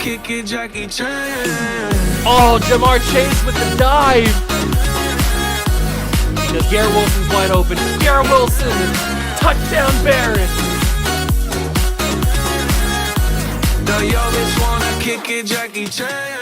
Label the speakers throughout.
Speaker 1: kick it, Jackie Chan.
Speaker 2: Oh, Jamar Chase with the dive. Because Garrett Wilson's wide open. Garrett Wilson, touchdown Bears.
Speaker 1: The youngest wanna kick it, Jackie Chan.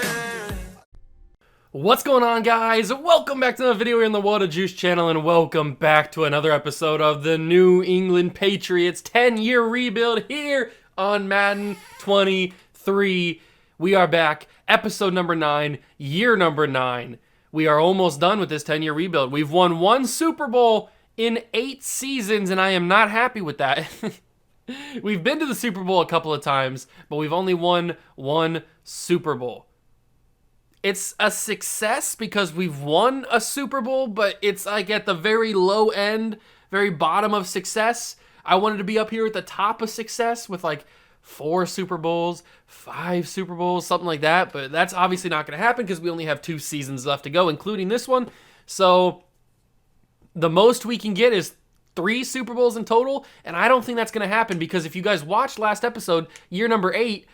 Speaker 2: What's going on, guys? Welcome back to another video here on the What a Juice channel, and welcome back to another episode of the New England Patriots 10-year rebuild here on Madden 23. We are back, episode number 9, year number 9. We are almost done with this 10-year rebuild. We've won one Super Bowl in 8 seasons, and I am not happy with that. We've been to the Super Bowl a couple of times, but we've only won one Super Bowl. It's a success because we've won a Super Bowl, but it's like at the very low end, very bottom of success. I wanted to be up here at the top of success with like 4 Super Bowls, 5 Super Bowls, something like that. But that's obviously not going to happen because we only have 2 seasons left to go, including this one. So the most we can get is 3 Super Bowls in total, and I don't think that's going to happen because if you guys watched last episode, year number 8,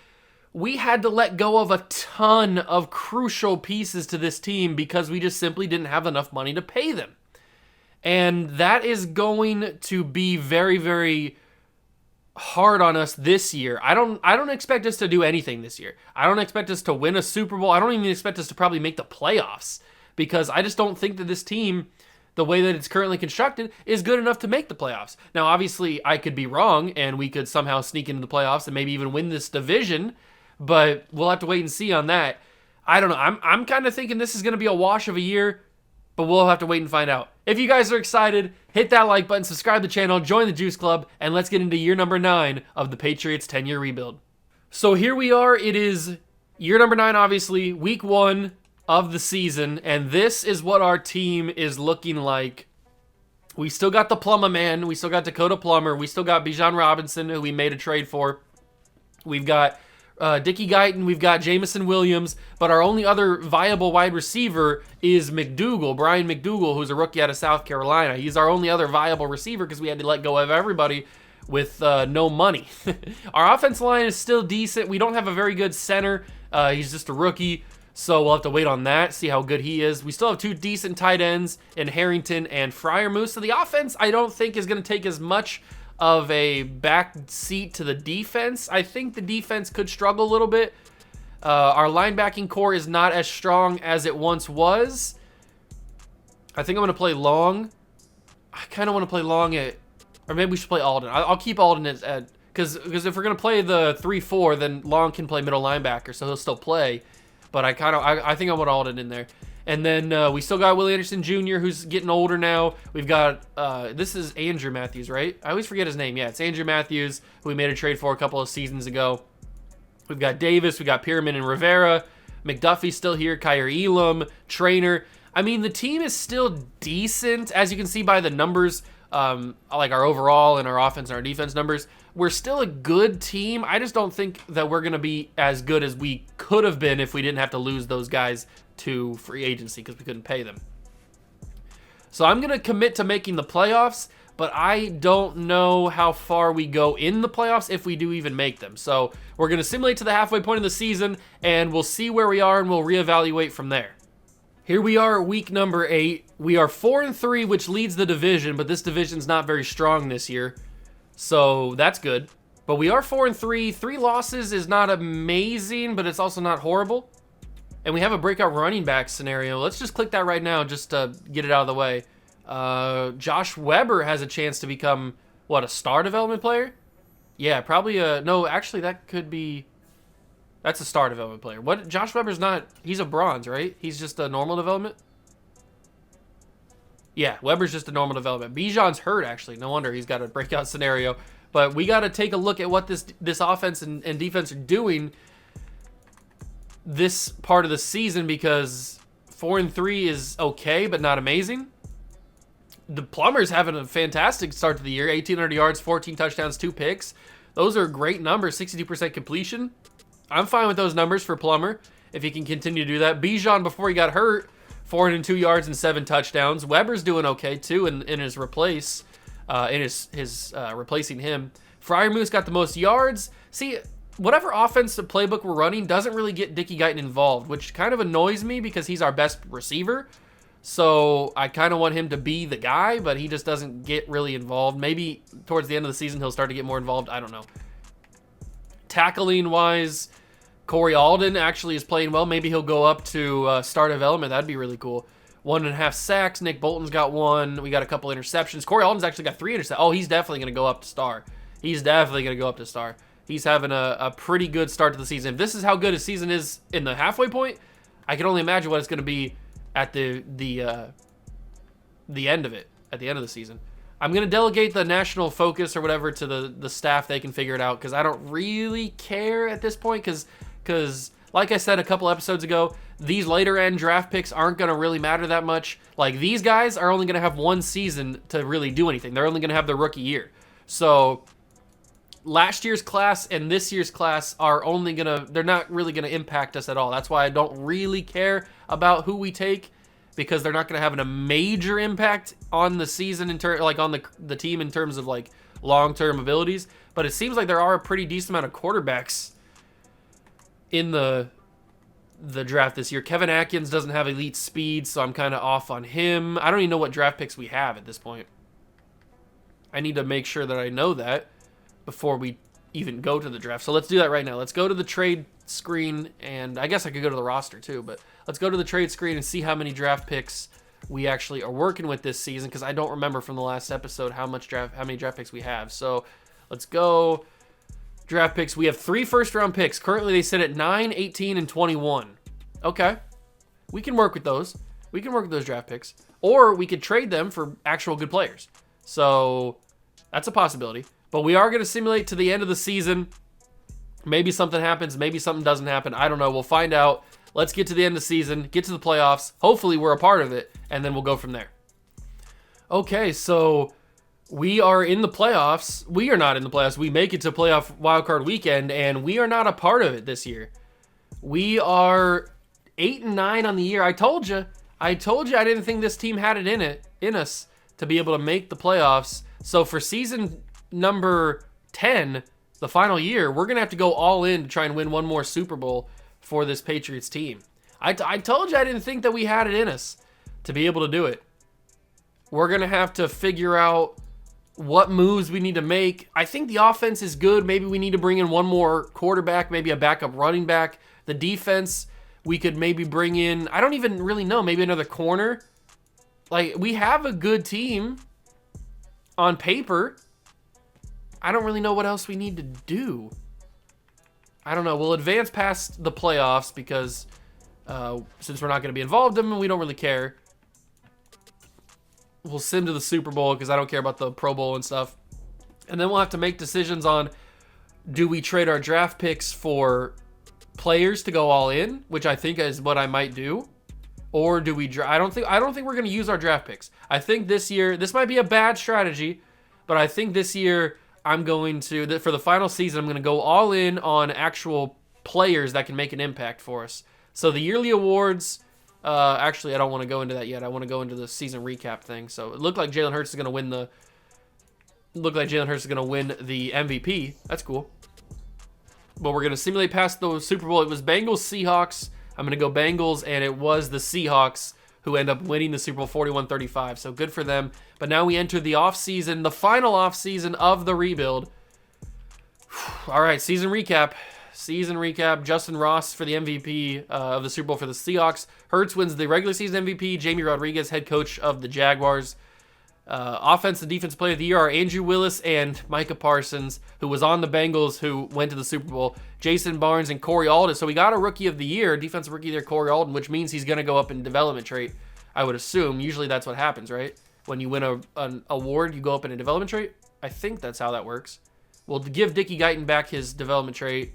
Speaker 2: we had to let go of a ton of crucial pieces to this team because we just simply didn't have enough money to pay them. And that is going to be very, very hard on us this year. I don't expect us to do anything this year. I don't expect us to win a Super Bowl. I don't even expect us to probably make the playoffs because I just don't think that this team, the way that it's currently constructed, is good enough to make the playoffs. Now, obviously, I could be wrong and we could somehow sneak into the playoffs and maybe even win this division, but we'll have to wait and see on that. I don't know. I'm kind of thinking this is going to be a wash of a year, but we'll have to wait and find out. If you guys are excited, hit that like button, subscribe to the channel, join the Juice Club, and let's get into year number 9 of the Patriots 10-year rebuild. So here we are. It is year number 9, obviously, week 1 of the season, and this is what our team is looking like. We still got the Plumber man. We still got Dakota Plummer. We still got Bijan Robinson, who we made a trade for. We've got Dickie Guyton, we've got Jameson Williams, but our only other viable wide receiver is McDougal, Brian McDougal, who's a rookie out of South Carolina. He's our only other viable receiver because we had to let go of everybody with no money. Our offensive line is still decent. We don't have a very good center. He's just a rookie, so we'll have to wait on that, see how good he is. We still have 2 decent tight ends in Harrington and Freiermuth, so the offense I don't think is going to take as much of a back seat to the defense. I think the defense could struggle a little bit. Our linebacking core is not as strong as it once was. I think I'm going to play long. I kind of want to play long at, or maybe we should play Alden. I'll keep Alden at, because if we're going to play the 3-4, then Long can play middle linebacker, so he'll still play. But I think I want Alden in there. And then we still got Willie Anderson Jr., who's getting older now. We've got, this is Andrew Matthews, right? I always forget his name. Yeah, it's Andrew Matthews, who we made a trade for a couple of seasons ago. We've got Davis, we got Pierman and Rivera. McDuffie's still here, Kyer Elam, Trainer. I mean, the team is still decent, as you can see by the numbers, like our overall and our offense and our defense numbers. We're still a good team. I just don't think that we're going to be as good as we could have been if we didn't have to lose those guys to free agency because we couldn't pay them. So I'm going to commit to making the playoffs, but I don't know how far we go in the playoffs if we do even make them. So we're going to simulate to the halfway point of the season, and we'll see where we are, and we'll reevaluate from there. Here we are at week number 8. We are 4-3, which leads the division, but this division's not very strong this year. So that's good. But we are 4-3. 3 losses is not amazing, but it's also not horrible. And we have a breakout running back scenario. Let's just click that right now just to get it out of the way. Josh Weber has a chance to become, what, a star development player? Yeah, probably a... No, actually, that could be... That's a star development player. What? Josh Weber's not... He's a bronze, right? He's just a normal development? Yeah, Weber's just a normal development. Bijan's hurt, actually. No wonder he's got a breakout scenario. But we got to take a look at what this offense and defense are doing this part of the season because 4-3 is okay, but not amazing. The Plumbers having a fantastic start to the year. 1,800 yards, 14 touchdowns, 2 picks. Those are great numbers, 62% completion. I'm fine with those numbers for Plummer if he can continue to do that. Bijan, before he got hurt, 402 yards and 7 touchdowns. Weber's doing okay, too, in his replacing him. Freiermuth got the most yards. See, whatever offensive playbook we're running doesn't really get Dickie Guyton involved, which kind of annoys me because he's our best receiver. So I kind of want him to be the guy, but he just doesn't get really involved. Maybe towards the end of the season, he'll start to get more involved. I don't know. Tackling-wise, Corey Alden actually is playing well. Maybe he'll go up to star development. That'd be really cool. 1.5 sacks. Nick Bolton's got 1. We got a couple interceptions. Corey Alden's actually got 3 interceptions. Oh, he's definitely going to go up to star. He's definitely going to go up to star. He's having a pretty good start to the season. If this is how good his season is in the halfway point, I can only imagine what it's going to be at the end of it, at the end of the season. I'm going to delegate the national focus or whatever to the staff. They can figure it out because I don't really care at this point because like I said a couple episodes ago, these later end draft picks aren't going to really matter that much. Like, these guys are only going to have 1 season to really do anything. They're only going to have their rookie year. So last year's class and this year's class are only they're not really going to impact us at all. That's why I don't really care about who we take, because they're not going to have a major impact on the season like on the team in terms of like long-term abilities. But it seems like there are a pretty decent amount of quarterbacks in the draft this year. Kevin Atkins doesn't have elite speed, so I'm kind of off on him. I don't even know what draft picks we have at this point. I need to make sure that I know that before we even go to the draft. So let's do that right now. Let's go to the trade screen, and I guess I could go to the roster too, but let's go to the trade screen and see how many draft picks we actually are working with this season, because I don't remember from the last episode how many draft picks we have. So let's go draft picks. We have 3 first-round picks. Currently, they sit at 9, 18, and 21. Okay. We can work with those. We can work with those draft picks. Or we could trade them for actual good players. So that's a possibility. But we are going to simulate to the end of the season. Maybe something happens. Maybe something doesn't happen. I don't know. We'll find out. Let's get to the end of the season. Get to the playoffs. Hopefully, we're a part of it. And then we'll go from there. Okay, so we are in the playoffs. We are not in the playoffs. We make it to playoff wildcard weekend, and we are not a part of it this year. We are 8-9 on the year. I told you I didn't think this team had it in us to be able to make the playoffs. So for season number 10, the final year, we're going to have to go all in to try and win one more Super Bowl for this Patriots team. I told you I didn't think that we had it in us to be able to do it. We're going to have to figure out what moves we need to make. I think the offense is good. Maybe we need to bring in one more quarterback, maybe a backup running back. The defense, we could maybe bring in, I don't even really know, maybe another corner. Like, we have a good team on paper. I don't really know what else we need to do. I don't know. We'll advance past the playoffs because since we're not going to be involved in them, we don't really care. We'll sim to the Super Bowl because I don't care about the Pro Bowl and stuff. And then we'll have to make decisions on, do we trade our draft picks for players to go all in, which I think is what I might do, or do we I don't think we're going to use our draft picks. I think this year, this might be a bad strategy, but I think this year I'm going to, for the final season, I'm going to go all in on actual players that can make an impact for us. So the yearly awards, actually, I don't want to go into that yet. I want to go into the season recap thing. So it looked like Jalen Hurts is going to win the MVP. That's cool. But we're going to simulate past the Super Bowl. It was Bengals-Seahawks. I'm going to go Bengals, and it was the Seahawks who end up winning the Super Bowl 41-35. So good for them. But now we enter the offseason, the final offseason of the rebuild. All right, season recap. Season recap. Justin Ross for the MVP of the Super Bowl for the Seahawks. Hurts wins the regular season MVP. Jamie Rodriguez, head coach of the Jaguars. Offense and defense player of the year are Andrew Willis and Micah Parsons, who was on the Bengals, who went to the Super Bowl. Jason Barnes and Corey Alden. So we got a rookie of the year, defensive rookie of the year, Corey Alden, which means he's going to go up in development trait, I would assume. Usually that's what happens, right? When you win an award, you go up in a development trait. I think that's how that works. We'll give Dickie Guyton back his development trait.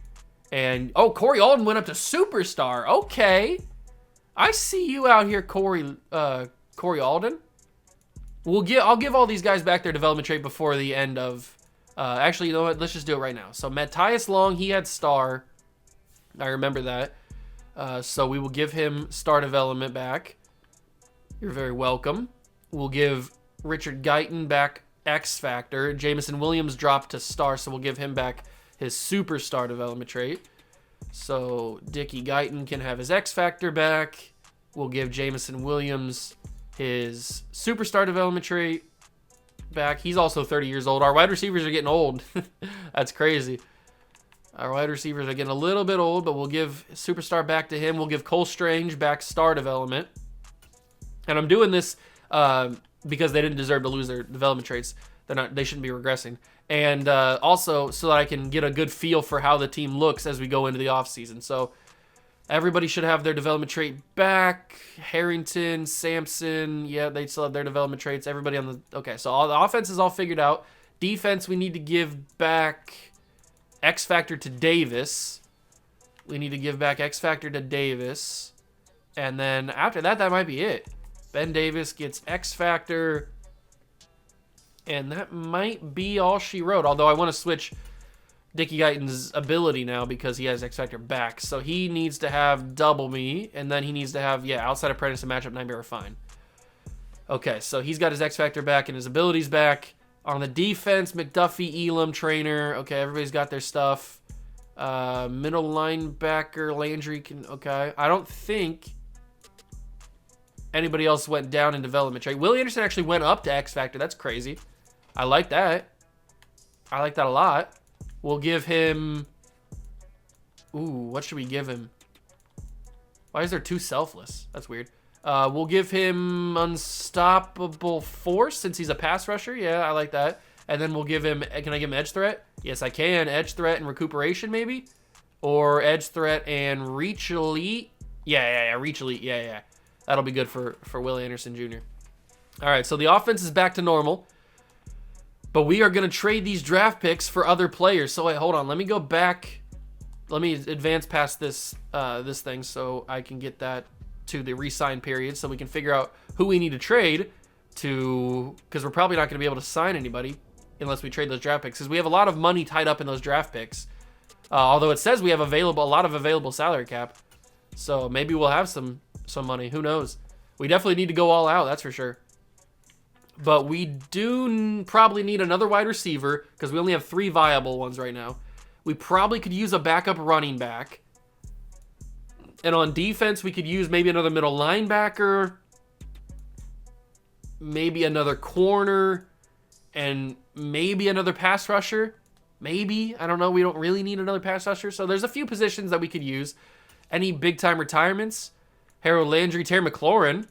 Speaker 2: And, oh, Corey Alden went up to superstar. Okay. I see you out here, Corey Alden. I'll give all these guys back their development trait before the end of... actually, you know what? Let's just do it right now. So, Matthias Long, he had star. I remember that. So, we will give him star development back. You're very welcome. We'll give Richard Guyton back X Factor. Jamison Williams dropped to star, so we'll give him back his superstar development trait. So Dickie Guyton can have his X Factor back. We'll give Jameson Williams his superstar development trait back. He's also 30 years old. Our wide receivers are getting old. That's crazy. Our wide receivers are getting a little bit old, but we'll give superstar back to him. We'll give Cole Strange back star development. And I'm doing this because they didn't deserve to lose their development traits. They shouldn't be regressing. And also so that I can get a good feel for how the team looks as we go into the offseason. So everybody should have their development trait back. Harrington, Sampson, yeah, they still have their development traits. Everybody on the... Okay, so all the offense is all figured out. Defense, we need to give back X Factor to Davis. We need to give back X Factor to Davis. And then after that, that might be it. Ben Davis gets X Factor. And that might be all she wrote. Although I want to switch Dickie Guyton's ability now because he has X Factor back. So he needs to have double me. And then he needs to have, yeah, outside apprentice and matchup nightmare are fine. Okay, so he's got his X Factor back and his abilities back. On the defense, McDuffie, Elam, Trainer. Okay, everybody's got their stuff. Middle linebacker, Landry can... Okay, I don't think anybody else went down in development trait. Willie Anderson actually went up to X Factor. That's crazy. I like that. I like that a lot. We'll give him... Ooh, what should we give him? Why is there two selfless? That's weird. We'll give him unstoppable force since he's a pass rusher. Yeah, I like that. And then we'll give him... Can I give him edge threat? Yes, I can. Edge threat and recuperation, maybe? Or edge threat and reach elite? Yeah. Reach elite. Yeah. That'll be good for Willie Anderson Jr. All right, so the offense is back to normal. But we are going to trade these draft picks for other players. So wait, hold on. Let me go back. Let me advance past this this thing so I can get that to the re-sign period so we can figure out who we need to trade to, because we're probably not going to be able to sign anybody unless we trade those draft picks because we have a lot of money tied up in those draft picks. Although it says we have a lot of available salary cap. So maybe we'll have some money. Who knows? We definitely need to go all out, that's for sure. But we do probably need another wide receiver because we only have 3 viable ones right now. We probably could use a backup running back. And on defense, we could use maybe another middle linebacker, maybe another corner, and maybe another pass rusher. Maybe. I don't know. We don't really need another pass rusher. So there's a few positions that we could use. Any big-time retirements? Harold Landry, Terry McLaurin,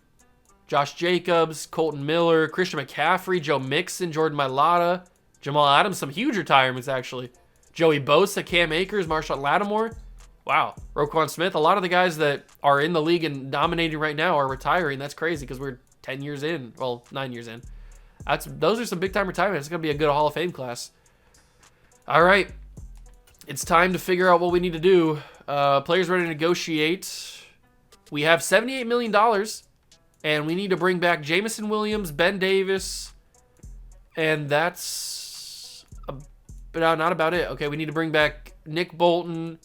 Speaker 2: Josh Jacobs, Colton Miller, Christian McCaffrey, Joe Mixon, Jordan Mailata, Jamal Adams. Some huge retirements, actually. Joey Bosa, Cam Akers, Marshawn Lattimore. Wow. Roquan Smith. A lot of the guys that are in the league and dominating right now are retiring. That's crazy because we're 10 years in. Well, 9 years in. Those are some big-time retirements. It's going to be a good Hall of Fame class. All right. It's time to figure out what we need to do. Players ready to negotiate. We have $78 million, and we need to bring back Jameson Williams, Ben Davis, and that's not about it. Okay, we need to bring back Nick Bolton,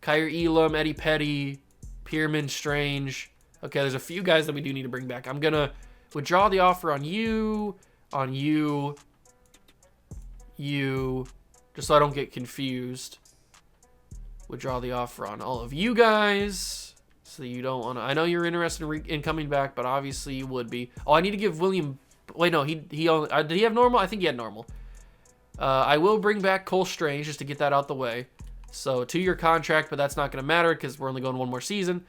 Speaker 2: Kyer Elam, Eddie Petty, Pierman Strange. Okay, there's a few guys that we do need to bring back. I'm going to withdraw the offer on you, just so I don't get confused. Withdraw the offer on all of you guys. So you don't want to... I know you're interested in coming back, but obviously you would be. Oh, I need to give William... Wait, no, he only... did he have normal? I think he had normal. I will bring back Cole Strange just to get that out the way. So 2-year contract, but that's not going to matter because we're only going 1 more season.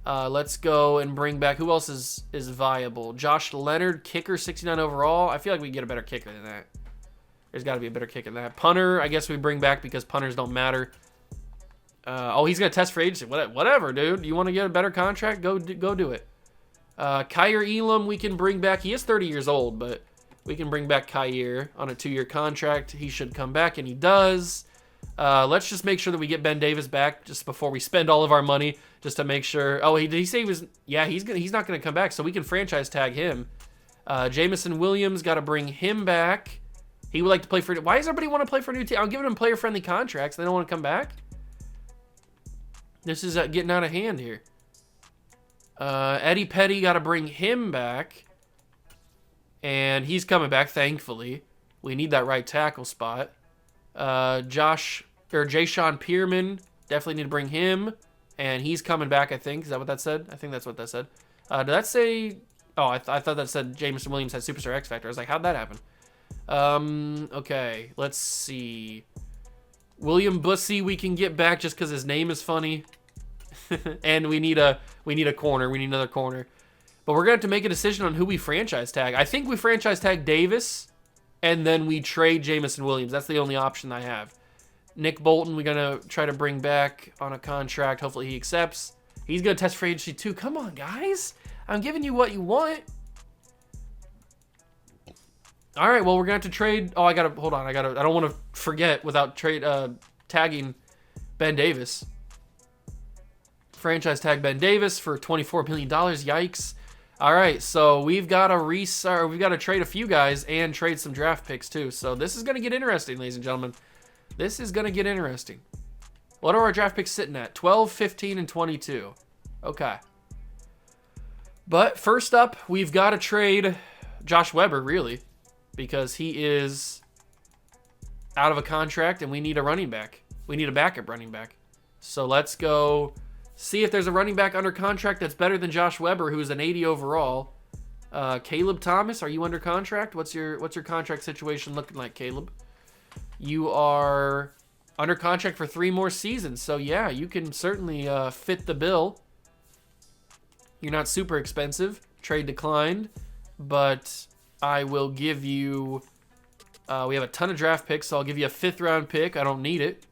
Speaker 2: Let's go and bring back... Who else is viable? Josh Leonard, kicker, 69 overall. I feel like we can get a better kicker than that. There's got to be a better kicker than that. Punter, I guess we bring back because punters don't matter. Oh, he's going to test for agency. Whatever, dude. You want to get a better contract? Go do it. Kyer Elam, we can bring back. He is 30 years old, but we can bring back Kyer on a 2-year contract. He should come back, and he does. Let's just make sure that we get Ben Davis back just before we spend all of our money, just to make sure. Oh, did he say he was? Yeah, he's not going to come back, so we can franchise tag him. Jameson Williams, got to bring him back. He would like to play for... Why does everybody want to play for a new team? I'm giving them player-friendly contracts. They don't want to come back. This is getting out of hand here. Eddie Petty, got to bring him back. And he's coming back, thankfully. We need that right tackle spot. Josh Or Jay-Sean Pearman. Definitely need to bring him. And he's coming back, I think. Is that what that said? I think that's what that said. Did that say... Oh, I thought that said Jameson Williams had Superstar X Factor. I was like, how'd that happen? Okay, let's see. William Bussey we can get back just because his name is funny. And we need a corner. We need another corner. But we're going to have to make a decision on who we franchise tag. I think we franchise tag Davis, and then we trade Jameson Williams. That's the only option I have. Nick Bolton, we're going to try to bring back on a contract. Hopefully he accepts. He's going to test free agency too. Come on, guys. I'm giving you what you want. All right, well, we're going to have to trade. Oh, hold on. I don't want to forget without tagging Ben Davis. Franchise tag Ben Davis for $24 million. Yikes. All right, so we've got to trade a few guys and trade some draft picks too. So this is going to get interesting, ladies and gentlemen. This is going to get interesting. What are our draft picks sitting at? 12, 15, and 22. Okay. But first up, we've got to trade Josh Weber, really, because he is out of a contract and we need a running back. We need a backup running back. So let's go see if there's a running back under contract that's better than Josh Weber, who's an 80 overall. Caleb Thomas, are you under contract? What's your contract situation looking like, Caleb? You are under contract for 3 more seasons. So yeah, you can certainly fit the bill. You're not super expensive. Trade declined, but I will give you, we have a ton of draft picks, so I'll give you a 5th round pick. I don't need it.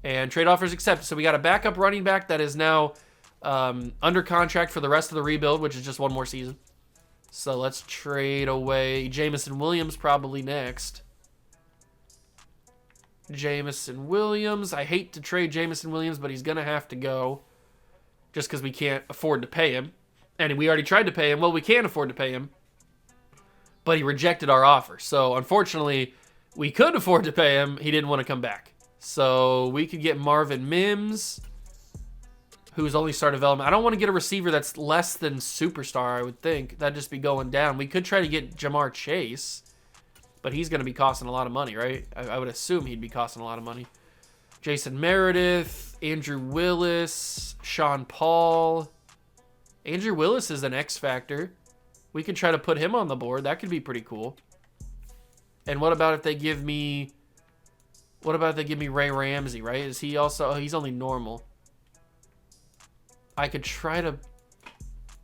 Speaker 2: And trade offers accepted. So we got a backup running back that is now under contract for the rest of the rebuild, which is just 1 more season. So let's trade away Jameson Williams probably next. Jameson Williams. I hate to trade Jameson Williams, but he's going to have to go just because we can't afford to pay him. And we already tried to pay him. Well, we can't afford to pay him, but he rejected our offer. So unfortunately, we could afford to pay him. He didn't want to come back. So we could get Marvin Mims, who's only star development. I don't want to get a receiver that's less than superstar, I would think. That'd just be going down. We could try to get Jamar Chase, but he's going to be costing a lot of money, right? I would assume he'd be costing a lot of money. Jason Meredith, Andrew Willis, Sean Paul. Andrew Willis is an X factor. We could try to put him on the board. That could be pretty cool. And what about if they give me... What about if they give me Ray Ramsey, right? Is he also... Oh, he's only normal. I could try to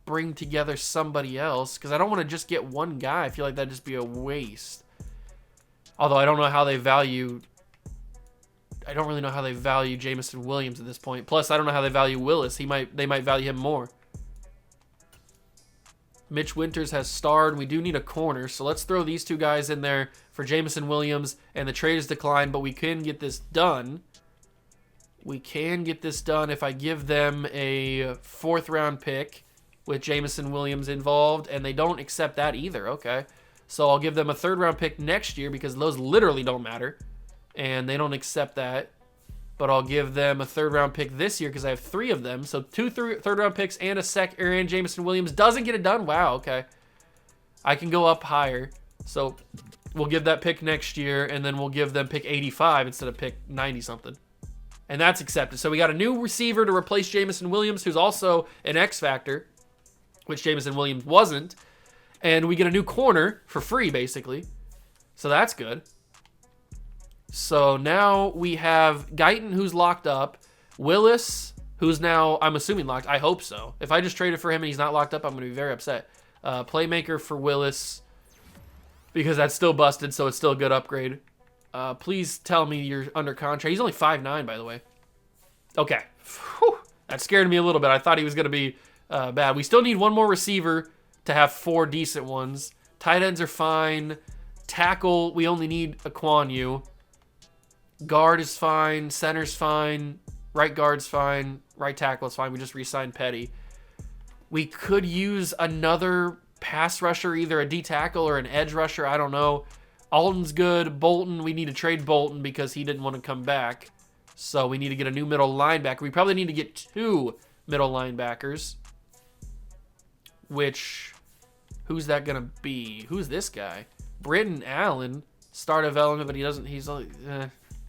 Speaker 2: bring together somebody else, because I don't want to just get one guy. I feel like that'd just be a waste. Although I don't know how they value... I don't really know how they value Jameson Williams at this point. Plus, I don't know how they value Willis. They might value him more. Mitch Winters has starred. We do need a corner, so let's throw these 2 guys in there for Jameson Williams, and the trade is declined, but we can get this done. We can get this done if I give them a 4th round pick with Jameson Williams involved, and they don't accept that either. Okay, so I'll give them a 3rd round pick next year because those literally don't matter, and they don't accept that. But I'll give them a 3rd round pick this year because I have 3 of them. So 2 3rd round picks and a and Jameson Williams doesn't get it done. Wow, okay. I can go up higher. So we'll give that pick next year, and then we'll give them pick 85 instead of pick 90-something. And that's accepted. So we got a new receiver to replace Jameson Williams, who's also an X factor, which Jameson Williams wasn't. And we get a new corner for free, basically. So that's good. So now we have Guyton, who's locked up. Willis, who's now, I'm assuming, locked. I hope so. If I just traded for him and he's not locked up, I'm going to be very upset. Playmaker for Willis, because that's still busted, so it's still a good upgrade. Please tell me you're under contract. He's only 5'9", by the way. Okay. Whew. That scared me a little bit. I thought he was going to be bad. We still need 1 more receiver to have 4 decent ones. Tight ends are fine. Tackle, we only need a Kwon. Guard is fine. Center's fine. Right guard's fine. Right tackle is fine. We just re-signed Petty. We could use another pass rusher, either a D tackle or an edge rusher. I don't know. Alton's good. Bolton, we need to trade Bolton because he didn't want to come back. So we need to get a new middle linebacker. We probably need to get 2 middle linebackers. Which, who's that going to be? Who's this guy? Britton Allen. Star development, but he doesn't,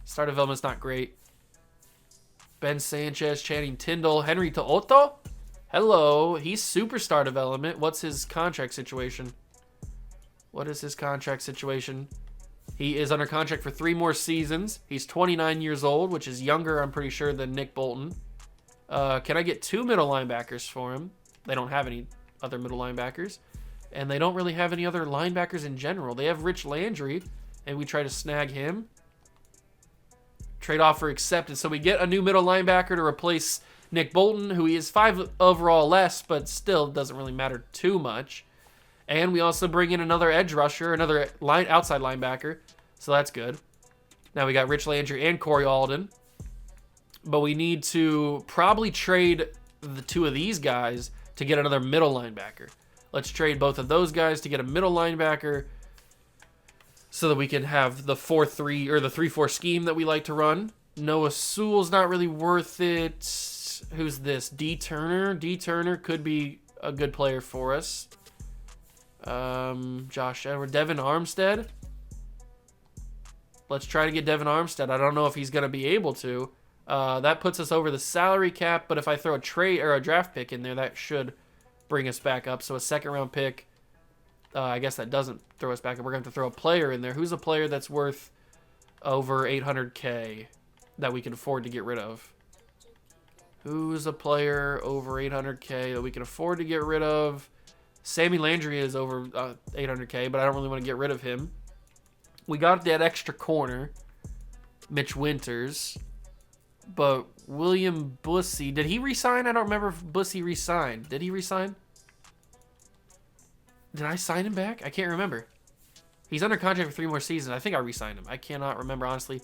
Speaker 2: star development's not great. Ben Sanchez, Channing Tindall, Henry To'oto. Hello. He's superstar development. What's his contract situation? What is his contract situation? He is under contract for 3 more seasons. He's 29 years old, which is younger, I'm pretty sure, than Nick Bolton. Can I get 2 middle linebackers for him? They don't have any other middle linebackers. And they don't really have any other linebackers in general. They have Rich Landry, and we try to snag him. Trade offer accepted. So we get a new middle linebacker to replace Nick Bolton, who he is 5 overall less, but still doesn't really matter too much. And we also bring in another edge rusher, another outside linebacker. So that's good. Now we got Rich Landry and Corey Alden. But we need to probably trade the 2 of these guys to get another middle linebacker. Let's trade both of those guys to get a middle linebacker so that we can have the 4-3 or the 3-4 scheme that we like to run. Noah Sewell's not really worth it. Who's this? D. Turner. D. Turner could be a good player for us. Josh Edward. Devin Armstead. Let's try to get Devin Armstead. I don't know if he's going to be able to. That puts us over the salary cap, but if I throw a trade or a draft pick in there, that should bring us back up. So a 2nd round pick, I guess that doesn't throw us back up. We're going to have to throw a player in there. Who's a player that's worth over 800K that we can afford to get rid of? Who's a player over 800K that we can afford to get rid of? Sammy Landry is over 800K, but I don't really want to get rid of him. We got that extra corner, Mitch Winters. But William Bussey, did he resign? I don't remember if Bussey resigned. Did he resign? Did I sign him back? I can't remember. He's under contract for 3 more seasons. I think I re-signed him. I cannot remember, honestly,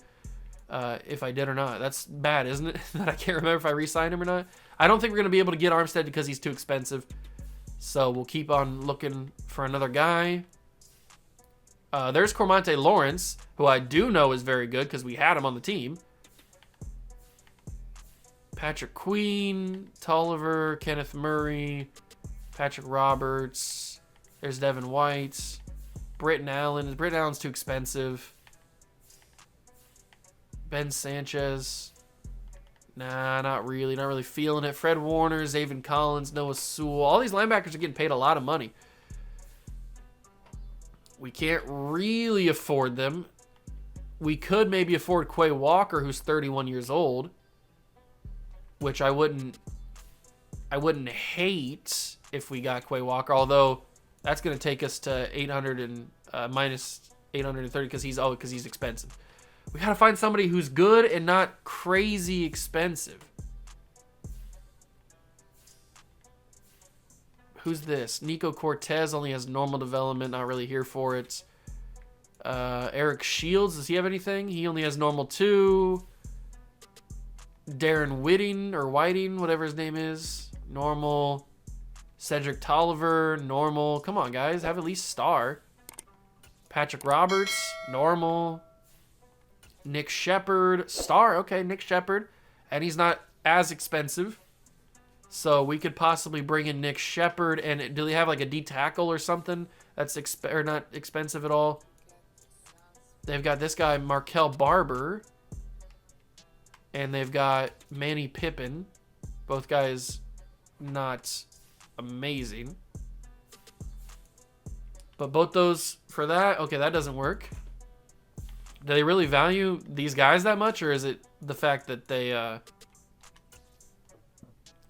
Speaker 2: if I did or not. That's bad, isn't it? That I can't remember if I re-signed him or not. I don't think we're going to be able to get Armstead because he's too expensive. So we'll keep on looking for another guy. There's Cormonte Lawrence, who I do know is very good because we had him on the team. Patrick Queen, Tolliver, Kenneth Murray, Patrick Roberts. There's Devin White. Britton Allen. Britton Allen's too expensive. Ben Sanchez. Nah, not really. Not really feeling it. Fred Warner, Zaven Collins, Noah Sewell. All these linebackers are getting paid a lot of money. We can't really afford them. We could maybe afford Quay Walker, who's 31 years old. Which I wouldn't hate if we got Quay Walker, although that's going to take us to 800 and minus 830 because he's expensive. We got to find somebody who's good and not crazy expensive. Who's this? Nico Cortez only has normal development, not really here for it. Eric Shields, does he have anything? He only has normal 2. Darren Whiting, whatever his name is, normal. Cedric Tolliver, normal. Come on, guys, have at least star. Patrick Roberts, normal. Nick Shepard, star. Okay, Nick Shepard, and he's not as expensive, so we could possibly bring in Nick Shepard. And do they have like a D tackle or something that's not expensive at all? They've got this guy Markel Barber. And they've got Manny Pippin. Both guys not amazing. But both those for that, okay, that doesn't work. Do they really value these guys that much? Or is it the fact that they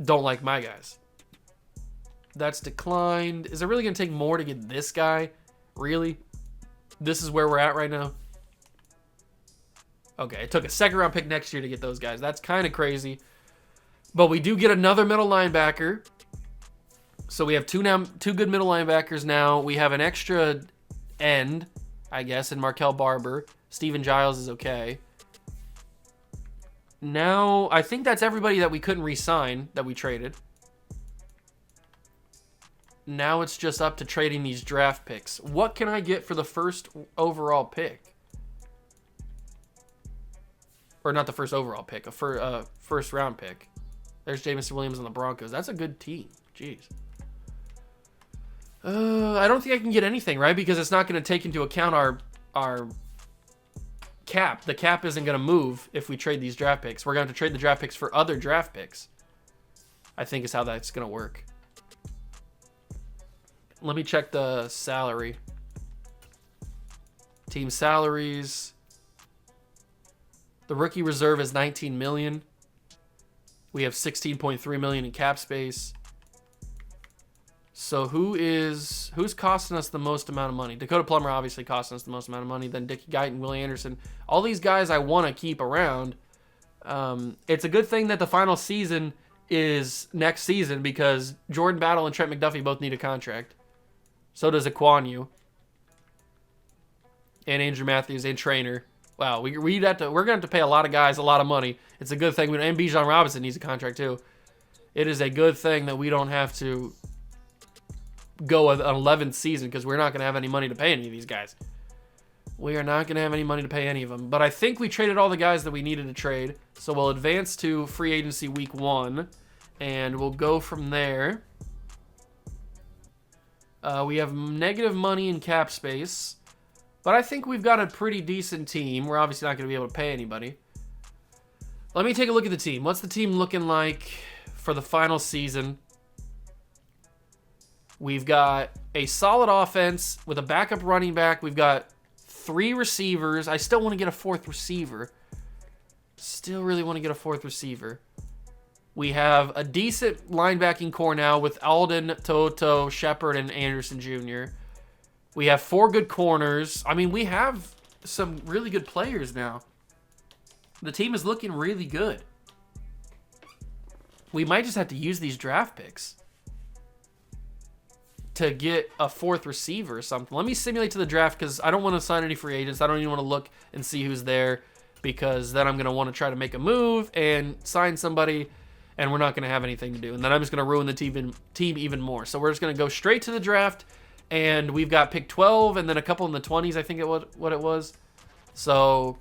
Speaker 2: don't like my guys? That's declined. Is it really going to take more to get this guy? Really? This is where we're at right now? Okay, it took a 2nd round pick next year to get those guys. That's kind of crazy. But we do get another middle linebacker. So we have two good middle linebackers now. We have an extra end, I guess, in Markel Barber. Steven Giles is okay. Now, I think that's everybody that we couldn't re-sign that we traded. Now it's just up to trading these draft picks. What can I get for the 1st overall pick? Or not the 1st overall pick, a 1st round pick. There's Jameson Williams on the Broncos. That's a good team. Jeez. I don't think I can get anything, right? Because it's not going to take into account our cap. The cap isn't going to move if we trade these draft picks. We're going to have to trade the draft picks for other draft picks, I think is how that's going to work. Let me check the salary. Team salaries. The rookie reserve is 19 million. We have 16.3 million in cap space. So who's costing us the most amount of money? Dakota Plummer obviously costing us the most amount of money. Then Dickie Guyton, Willie Anderson. All these guys I want to keep around. It's a good thing that the final season is next season because Jordan Battle and Trent McDuffie both need a contract. So does Aquanu. And Andrew Matthews and Trainer. Wow, we're gonna have to pay a lot of guys a lot of money. It's a good thing. And Bijan Robinson needs a contract too. It is a good thing that we don't have to go an 11th season because we're not going to have any money to pay any of these guys. We are not going to have any money to pay any of them. But I think we traded all the guys that we needed to trade. So we'll advance to free agency week 1. And we'll go from there. We have negative money in cap space. But I think we've got a pretty decent team. We're obviously not going to be able to pay anybody. Let me take a look at the team. What's the team looking like for the final season? We've got a solid offense with a backup running back. We've got 3 receivers. I still want to get a 4th receiver. Still really want to get a 4th receiver. We have a decent linebacking core now with Alden, Toto, Shepard, and Anderson Jr. We have 4 good corners. I mean, we have some really good players now. The team is looking really good. We might just have to use these draft picks to get a 4th receiver or something. Let me simulate to the draft because I don't want to sign any free agents. I don't even want to look and see who's there because then I'm going to want to try to make a move and sign somebody and we're not going to have anything to do. And then I'm just going to ruin the team even more. So we're just going to go straight to the draft and we've got pick 12 and then a couple in the 20s, I think what it was. So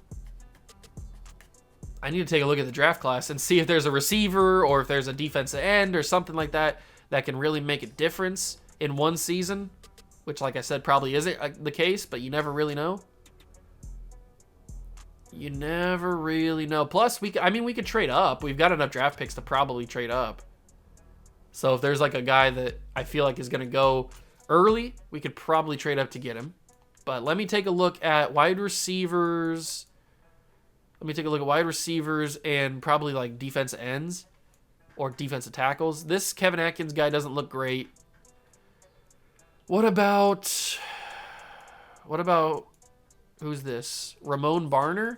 Speaker 2: I need to take a look at the draft class and see if there's a receiver or if there's a defensive end or something like that that can really make a difference in one season, which, like I said, probably isn't the case, but you never really know. You never really know. Plus, we could trade up. We've got enough draft picks to probably trade up. So if there's like a guy that I feel like is going to go early, we could probably trade up to get him. But let me take a look at wide receivers. Let me take a look at wide receivers and probably like defense ends or defensive tackles. This Kevin Atkins guy doesn't look great. What about who's this? Ramon Barner?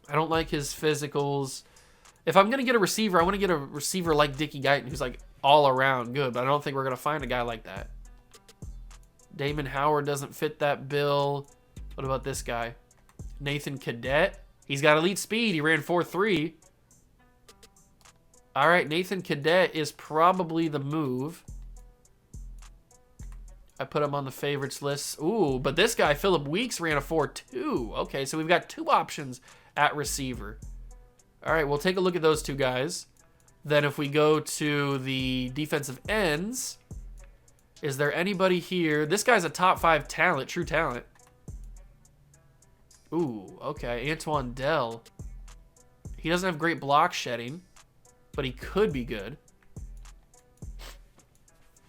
Speaker 2: I don't like his physicals. If I'm going to get a receiver, I want to get a receiver like Dickie Guyton who's like all around good, but I don't think we're going to find a guy like that. Damon Howard doesn't fit that bill. What about this guy? Nathan Cadet? He's got elite speed. He ran 4.3. All right, Nathan Cadet is probably the move. I put him on the favorites list. Ooh, but this guy, Phillip Weeks, ran a 4.2. Okay, so we've got 2 options at receiver. All right, we'll take a look at those 2 guys. Then if we go to the defensive ends, is there anybody here? This guy's a top 5 talent, true talent. Ooh, okay, Antoine Dell. He doesn't have great block shedding, but he could be good.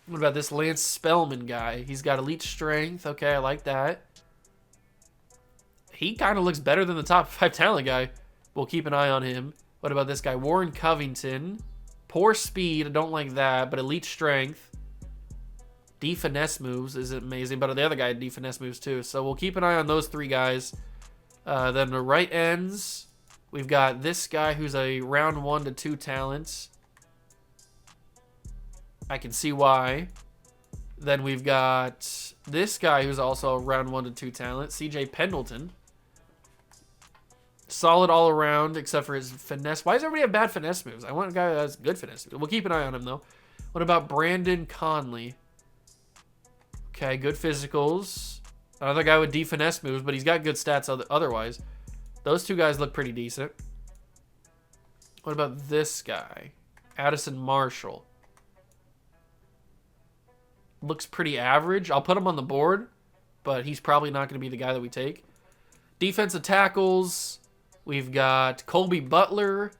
Speaker 2: What about this Lance Spellman guy? He's got elite strength. Okay, I like that. He kind of looks better than the top 5 talent guy. We'll keep an eye on him. What about this guy? Warren Covington. Poor speed. I don't like that, but elite strength. D-finesse moves is amazing, but the other guy had D-finesse moves too. So we'll keep an eye on those 3 guys. Then the right ends, we've got this guy who's a round 1 to 2 talent. I can see why. Then we've got this guy who's also a round 1 to 2 talent, CJ Pendleton. Solid all around except for his finesse. Why does everybody have bad finesse moves? I want a guy that has good finesse moves. We'll keep an eye on him though. What about Brandon Conley? Okay, good physicals. Another guy with D finesse moves, but he's got good stats otherwise. Those 2 guys look pretty decent. What about this guy? Addison Marshall. Looks pretty average. I'll put him on the board, but he's probably not going to be the guy that we take. Defensive tackles, we've got Colby Butler,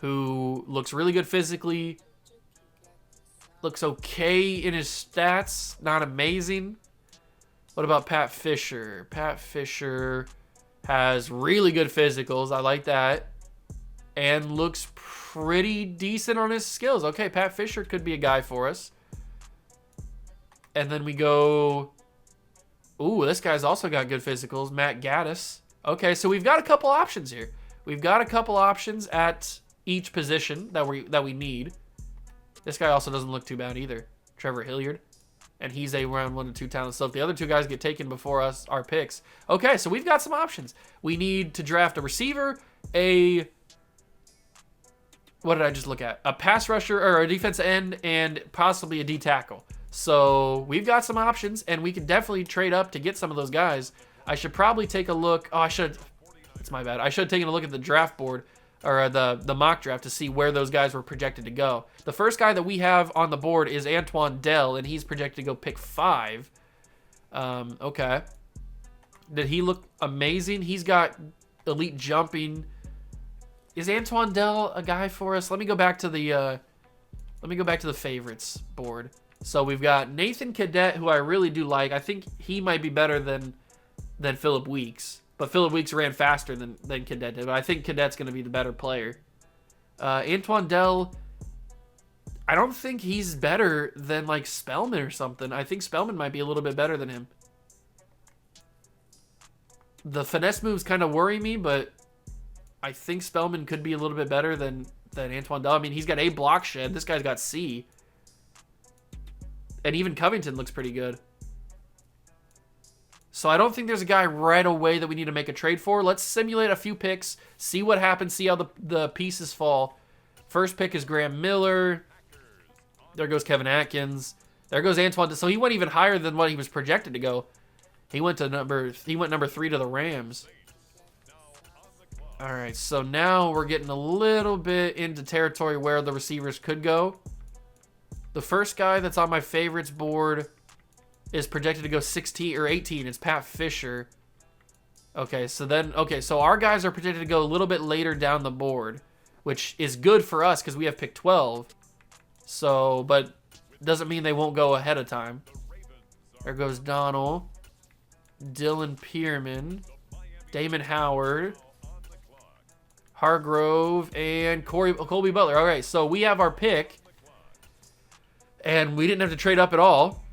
Speaker 2: who looks really good physically. Looks okay in his stats, not amazing. What about Pat Fisher? Pat Fisher has really good physicals. I like that. And looks pretty decent on his skills. Okay, Pat Fisher could be a guy for us. And then we go... Ooh, this guy's also got good physicals. Matt Gaddis. Okay, so we've got a couple options here. We've got a couple options at each position that we need. This guy also doesn't look too bad either. Trevor Hilliard. And he's a round 1 and 2 talent. So if the other two guys get taken before us, our picks. Okay, so we've got some options. We need to draft a receiver, a... What did I just look at? A pass rusher or a defensive end and possibly a D tackle. So we've got some options, and we can definitely trade up to get some of those guys. I should probably take a look. Oh, I should. It's my bad. I should have taken a look at the draft board or the mock draft to see where those guys were projected to go. The first guy that we have on the board is Antoine Dell, and he's projected to go pick 5. Okay. Did he look amazing? He's got elite jumping. Is Antoine Dell a guy for us? Let me go back to the favorites board. So we've got Nathan Cadet, who I really do like. I think he might be better than Phillip Weeks. But Phillip Weeks ran faster than Cadet did. But I think Cadet's going to be the better player. Antoine Dell, I don't think he's better than like Spellman or something. I think Spellman might be a little bit better than him. The finesse moves kind of worry me, but I think Spellman could be a little bit better than Antoine Dell. I mean, he's got A block shed. This guy's got C. And even Covington looks pretty good. So I don't think there's a guy right away that we need to make a trade for. Let's simulate a few picks, see what happens, see how the pieces fall. First pick is Graham Miller. There goes Kevin Atkins. There goes Antoine. So he went even higher than what he was projected to go. He went number 3 to the Rams. All right, so now we're getting a little bit into territory where the receivers could go. The first guy that's on my favorites board is projected to go 16 or 18. It's Pat Fisher. Okay, so our guys are projected to go a little bit later down the board, which is good for us because we have pick 12. So, but doesn't mean they won't go ahead of time. There goes Donald, Dylan Pearman, Damon Howard, Hargrove, and Colby Butler. All right, so we have our pick. And we didn't have to trade up at all.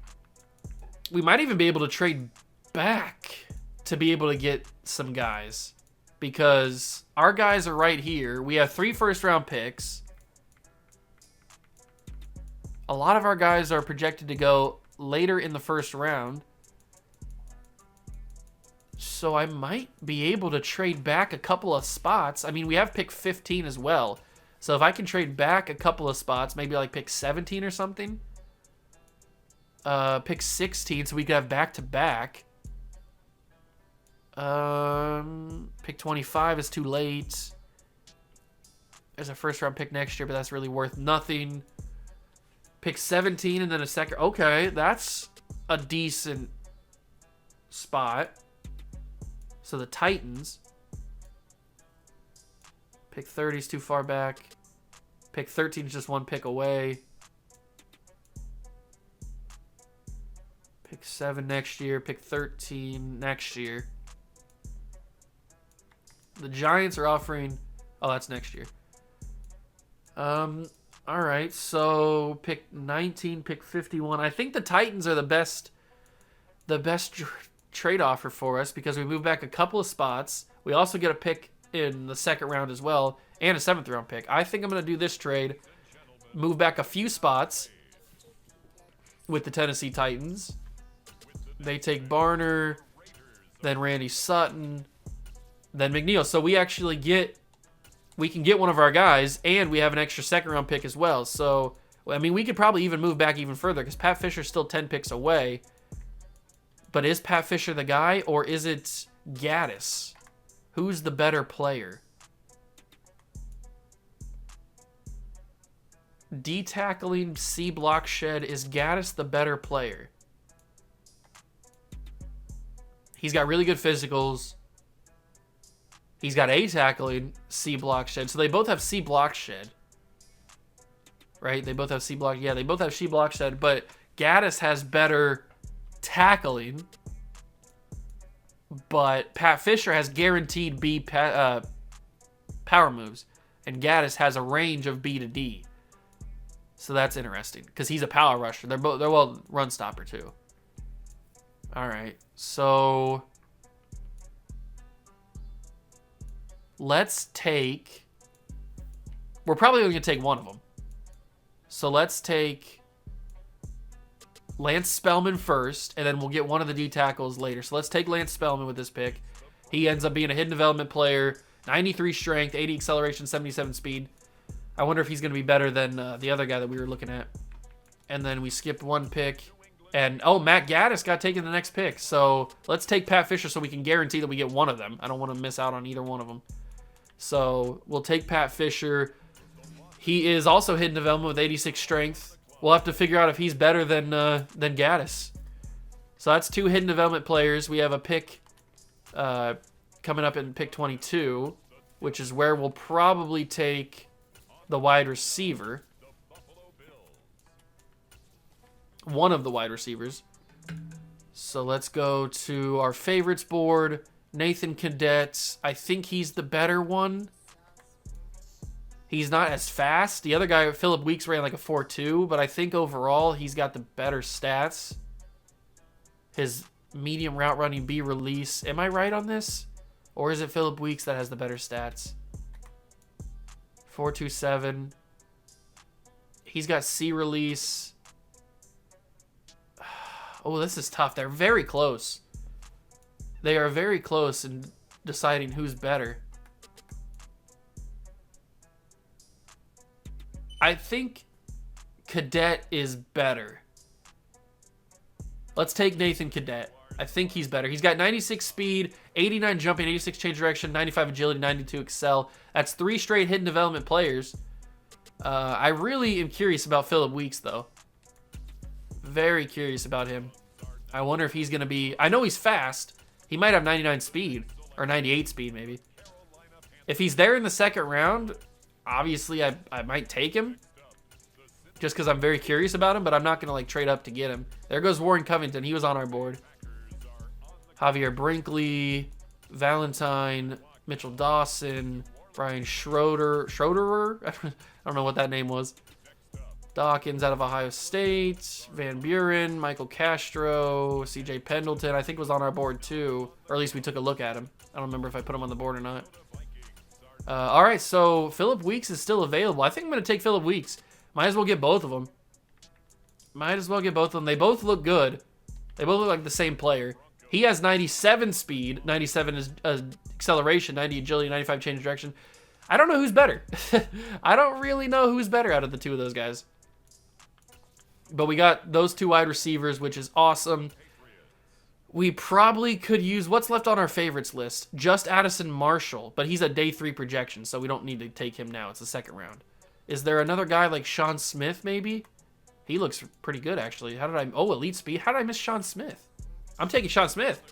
Speaker 2: We might even be able to trade back to be able to get some guys. Because our guys are right here. We have 3 first-round picks. A lot of our guys are projected to go later in the first round. So I might be able to trade back a couple of spots. I mean, we have pick 15 as well. So if I can trade back a couple of spots, maybe like pick 17 or something. Pick 16 so we could have back-to-back. Pick 25 is too late. There's a first-round pick next year, but that's really worth nothing. Pick 17 and then a second. Okay, that's a decent spot. So the Titans. Pick 30 is too far back. Pick 13 is just 1 pick away. Pick 7 next year. Pick 13 next year. The Giants are offering... Oh, that's next year. All right, so pick 19, pick 51. I think the Titans are the best trade offer for us because we move back a couple of spots. We also get a pick in the second round as well, and a 7th round pick. I think I'm going to do this trade, move back a few spots with the Tennessee Titans. They take Barner, then Randy Sutton, then McNeil. So we actually we can get one of our guys, and we have an extra 2nd round pick as well. So, I mean, we could probably even move back even further because Pat Fisher's still 10 picks away. But is Pat Fisher the guy, or is it Gaddis? Who's the better player? D-tackling, C-block shed. Is Gaddis the better player? He's got really good physicals. He's got A tackling, C block shed. So they both have C block shed. Right? They both have C block. Yeah, they both have C block shed. But Gaddis has better tackling. But Pat Fisher has guaranteed B power moves. And Gaddis has a range of B to D. So that's interesting. Because he's a power rusher. They're well run stopper too. Alright. So let's take... We're probably only going to take one of them. So let's take Lance Spellman first, and then we'll get one of the D tackles later. So let's take Lance Spellman with this pick. He ends up being a hidden development player, 93 strength, 80 acceleration, 77 speed. I wonder if he's going to be better than the other guy that we were looking at. And then we skipped one pick. And, oh, Matt Gaddis got taken the next pick. So let's take Pat Fisher so we can guarantee that we get one of them. I don't want to miss out on either one of them. So we'll take Pat Fisher. He is also hidden development with 86 strength. We'll have to figure out if he's better than Gaddis. So that's 2 hidden development players. We have a pick coming up in pick 22, which is where we'll probably take the wide receiver. One of the wide receivers. So let's go to our favorites board. Nathan Cadet. I think he's the better one. He's not as fast. The other guy, Philip Weeks, ran like a 4.2, but I think overall he's got the better stats. His medium route running B release. Am I right on this? Or is it Philip Weeks that has the better stats? 4.27. He's got C release. Oh, this is tough. They're very close. They are very close in deciding who's better. I think Cadet is better. Let's take Nathan Cadet. I think he's better. He's got 96 speed, 89 jumping, 86 change direction, 95 agility, 92 excel. That's 3 straight hidden development players. I really am curious about Philip Weeks, though. Very curious about him. I wonder if he's going to be... I know he's fast. He might have 99 speed, or 98 speed, maybe. If he's there in the second round... Obviously, I might take him just because I'm very curious about him, but I'm not going to like trade up to get him. There goes Warren Covington. He was on our board. Javier Brinkley, Valentine, Mitchell Dawson, Brian Schroederer. I don't know what that name was. Dawkins out of Ohio State, Van Buren, Michael Castro, CJ Pendleton, I think was on our board too, or at least we took a look at him. I don't remember if I put him on the board or not. All right, so Philip Weeks is still available. I think I'm going to take Philip Weeks. Might as well get both of them. Might as well get both of them. They both look good. They both look like the same player. He has 97 speed, 97 is acceleration, 90 agility, 95 change of direction. I don't know who's better. I don't really know who's better out of the two of those guys. But we got those 2 wide receivers, which is awesome. We probably could use what's left on our favorites list. Just Addison Marshall, but he's a day 3 projection, so we don't need to take him now. It's the second round. Is there another guy like Sean Smith, maybe? He looks pretty good, actually. How did I... Oh, elite speed. How did I miss Sean Smith? I'm taking Sean Smith.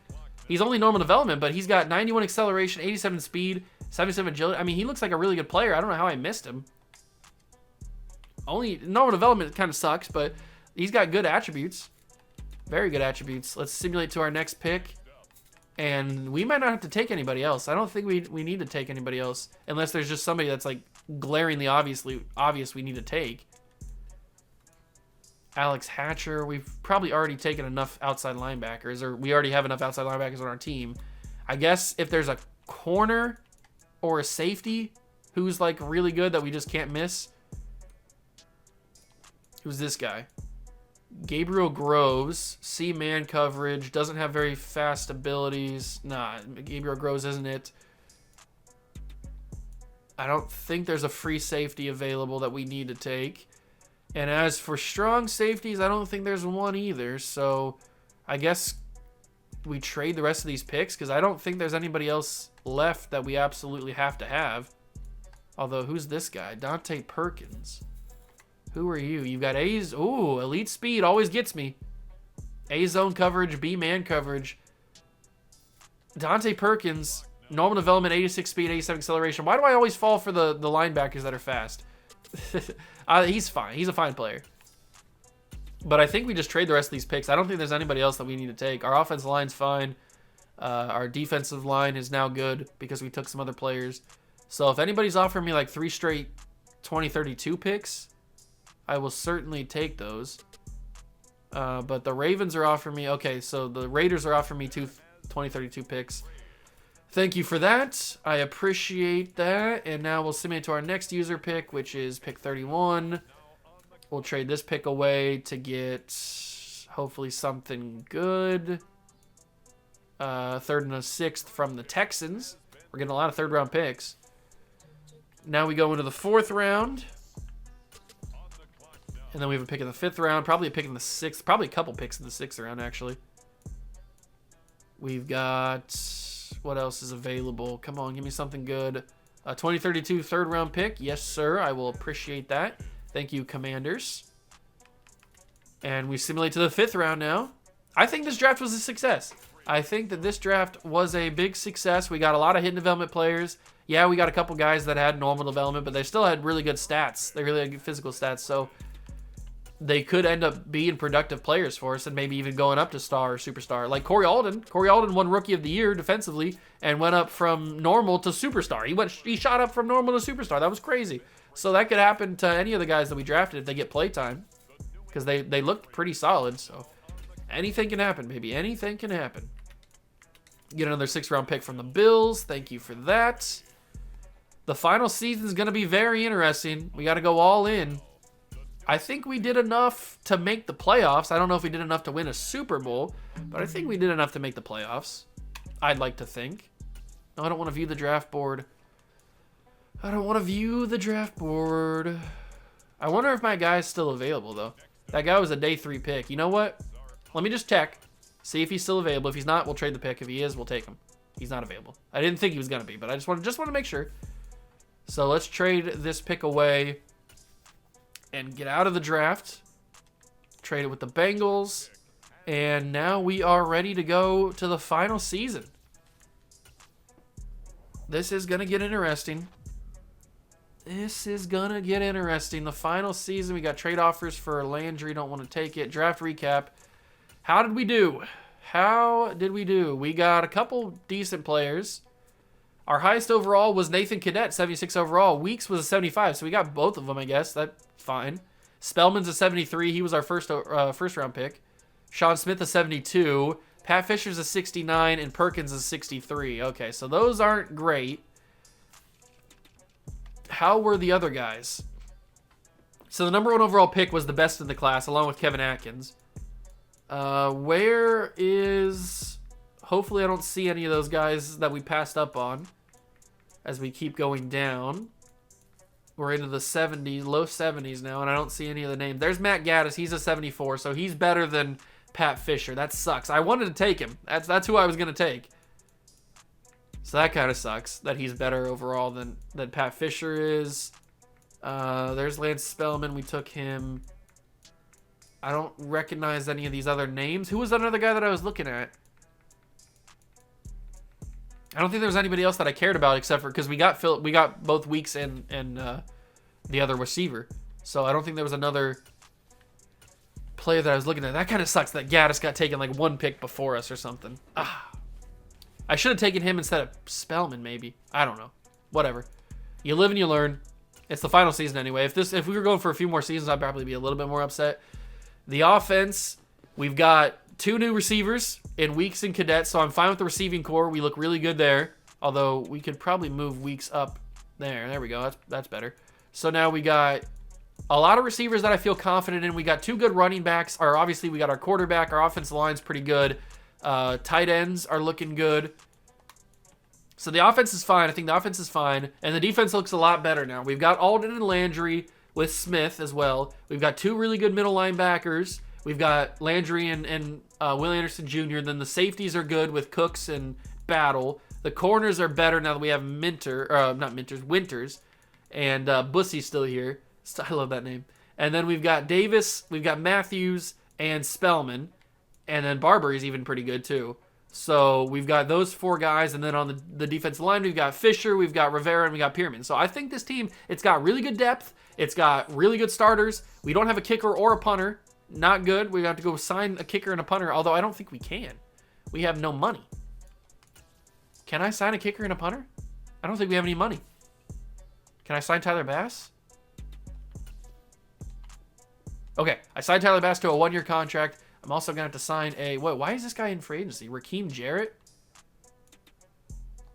Speaker 2: He's only normal development, but he's got 91 acceleration, 87 speed, 77 agility. I mean, he looks like a really good player. I don't know how I missed him. Only normal development kind of sucks, but he's got good attributes. Very good attributes. Let's simulate to our next pick. And we might not have to take anybody else. I don't think we need to take anybody else. Unless there's just somebody that's like glaringly obvious we need to take. Alex Hatcher. We've probably already taken enough outside linebackers. Or we already have enough outside linebackers on our team. I guess if there's a corner or a safety who's like really good that we just can't miss. Who's this guy? Gabriel Groves, C man coverage, doesn't have very fast abilities. Nah, Gabriel Groves isn't it. I don't think there's a free safety available that we need to take. And as for strong safeties, I don't think there's one either. So I guess we trade the rest of these picks because I don't think there's anybody else left that we absolutely have to have. Although, who's this guy? Dante Perkins. Who are you? You got A's. Ooh, elite speed always gets me. A zone coverage, B man coverage. Dante Perkins. Normal development, 86 speed, 87 acceleration. Why do I always fall for the linebackers that are fast? He's fine. He's a fine player. But I think we just trade the rest of these picks. I don't think there's anybody else that we need to take. Our offensive line's fine. Our defensive line is now good because we took some other players. So if anybody's offering me like 3 straight 2032 picks, I will certainly take those. But the Ravens are offering me... Okay, so the Raiders are offering me 2 2032 picks. Thank you for that. I appreciate that. And now we'll simulate to our next user pick, which is pick 31. We'll trade this pick away to get hopefully something good. 3rd and a 6th from the Texans. We're getting a lot of 3rd round picks. Now we go into the 4th round. And then we have a pick in the 5th round. Probably a pick in the 6th. Probably a couple picks in the 6th round, actually. We've got... What else is available? Come on, give me something good. A 2032 3rd round pick. Yes, sir. I will appreciate that. Thank you, Commanders. And we simulate to the 5th round now. I think this draft was a success. I think that this draft was a big success. We got a lot of hidden development players. Yeah, we got a couple guys that had normal development, but they still had really good stats. They really had good physical stats, so they could end up being productive players for us and maybe even going up to star or superstar. Like Corey Alden. Corey Alden won Rookie of the Year defensively and went up from normal to superstar. He shot up from normal to superstar. That was crazy. So that could happen to any of the guys that we drafted if they get play time, because they looked pretty solid. So anything can happen, baby. Anything can happen. Get another 6th round pick from the Bills. Thank you for that. The final season is going to be very interesting. We got to go all in. I think we did enough to make the playoffs. I don't know if we did enough to win a Super Bowl, but I think we did enough to make the playoffs. I'd like to think. No, I don't want to view the draft board. I don't want to view the draft board. I wonder if my guy's still available, though. That guy was a day 3 pick. You know what? Let me just check. See if he's still available. If he's not, we'll trade the pick. If he is, we'll take him. He's not available. I didn't think he was going to be, but I just want to make sure. So let's trade this pick away and get out of the draft. Trade it with the Bengals. And now we are ready to go to the final season. This is going to get interesting. This is going to get interesting. The final season, we got trade offers for Landry. Don't want to take it. Draft recap. How did we do? How did we do? We got a couple decent players. Our highest overall was Nathan Cadet, 76 overall. Weeks was a 75, so we got both of them, I guess. That's fine. Spellman's a 73. He was our first round pick. Sean Smith a 72. Pat Fisher's a 69, and Perkins is 63. Okay, so those aren't great. How were the other guys? So the number 1 overall pick was the best in the class, along with Kevin Atkins. Where is... Hopefully I don't see any of those guys that we passed up on as we keep going down. We're into the 70s, low 70s now, and I don't see any of the names. There's Matt Gaddis. He's a 74, so he's better than Pat Fisher. That sucks. I wanted to take him. That's who I was going to take. So that kind of sucks that he's better overall than Pat Fisher is. There's Lance Spellman. We took him. I don't recognize any of these other names. Who was that other guy that I was looking at? I don't think there was anybody else that I cared about except for because we got both Weeks and the other receiver. So I don't think there was another player that I was looking at. That kind of sucks that Gaddis got taken like 1 pick before us or something. I should have taken him instead of Spellman maybe. I don't know. Whatever. You live and you learn. It's the final season anyway. If we were going for a few more seasons, I'd probably be a little bit more upset. The offense, we've got 2 new receivers in Weeks and Cadet, so I'm fine with the receiving core. We look really good there, although we could probably move Weeks up there. There we go. That's better. So now we got a lot of receivers that I feel confident in. We got 2 good running backs. Obviously, we got our quarterback. Our offensive line's pretty good. Tight ends are looking good. So the offense is fine. I think the offense is fine. And the defense looks a lot better now. We've got Alden and Landry with Smith as well. We've got 2 really good middle linebackers. We've got Landry and Will Anderson Jr. Then the safeties are good with Cooks and Battle. The corners are better now that we have Winters. And Bussy's still here. I love that name. And then we've got Davis, we've got Matthews, and Spellman. And then Barber is even pretty good too. So we've got those 4 guys, and then on the defensive line, we've got Fisher, we've got Rivera, and we got Pierman. So I think this team, it's got really good depth. It's got really good starters. We don't have a kicker or a punter. Not good. We have to go sign a kicker and a punter, although I don't think we can. We have no money. Can I sign a kicker and a punter? I don't think we have any money. Can I sign Tyler Bass? Okay, I signed Tyler Bass to a 1-year contract. I'm also going to have to sign a... Why is this guy in free agency? Raheem Jarrett?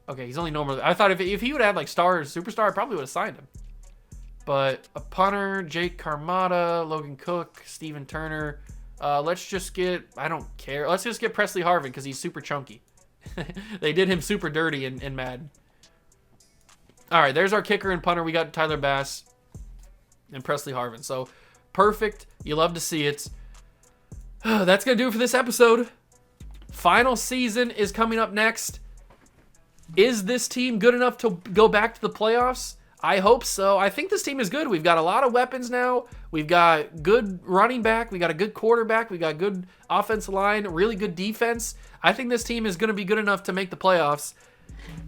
Speaker 2: Okay, he's only normal. I thought if he would have had like stars, superstar, I probably would have signed him. But a punter, Jake Carmada, Logan Cook, Steven Turner. Let's just get... I don't care. Let's just get Presley Harvin because he's super chunky. They did him super dirty in Madden. All right, there's our kicker and punter. We got Tyler Bass and Presley Harvin. So, perfect. You love to see it. That's going to do it for this episode. Final season is coming up next. Is this team good enough to go back to the playoffs? I hope so. I think this team is good. We've got a lot of weapons now. We've got good running back. We got a good quarterback. We got good offensive line, really good defense. I think this team is going to be good enough to make the playoffs.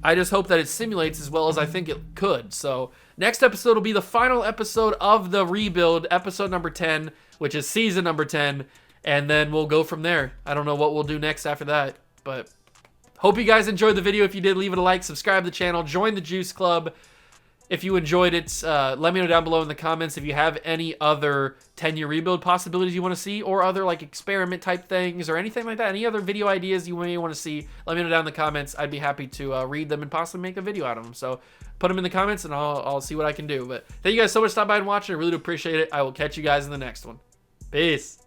Speaker 2: I just hope that it simulates as well as I think it could. So next episode will be the final episode of the rebuild, episode number 10, which is season number 10. And then we'll go from there. I don't know what we'll do next after that. But hope you guys enjoyed the video. If you did, leave it a like, subscribe to the channel, join the Juice Club. If you enjoyed it, let me know down below in the comments if you have any other 10-year rebuild possibilities you want to see, or other like experiment type things or anything like that. Any other video ideas you may want to see, let me know down in the comments. I'd be happy to read them and possibly make a video out of them. So put them in the comments and I'll see what I can do. But thank you guys so much for stopping by and watching. I really do appreciate it. I will catch you guys in the next one. Peace.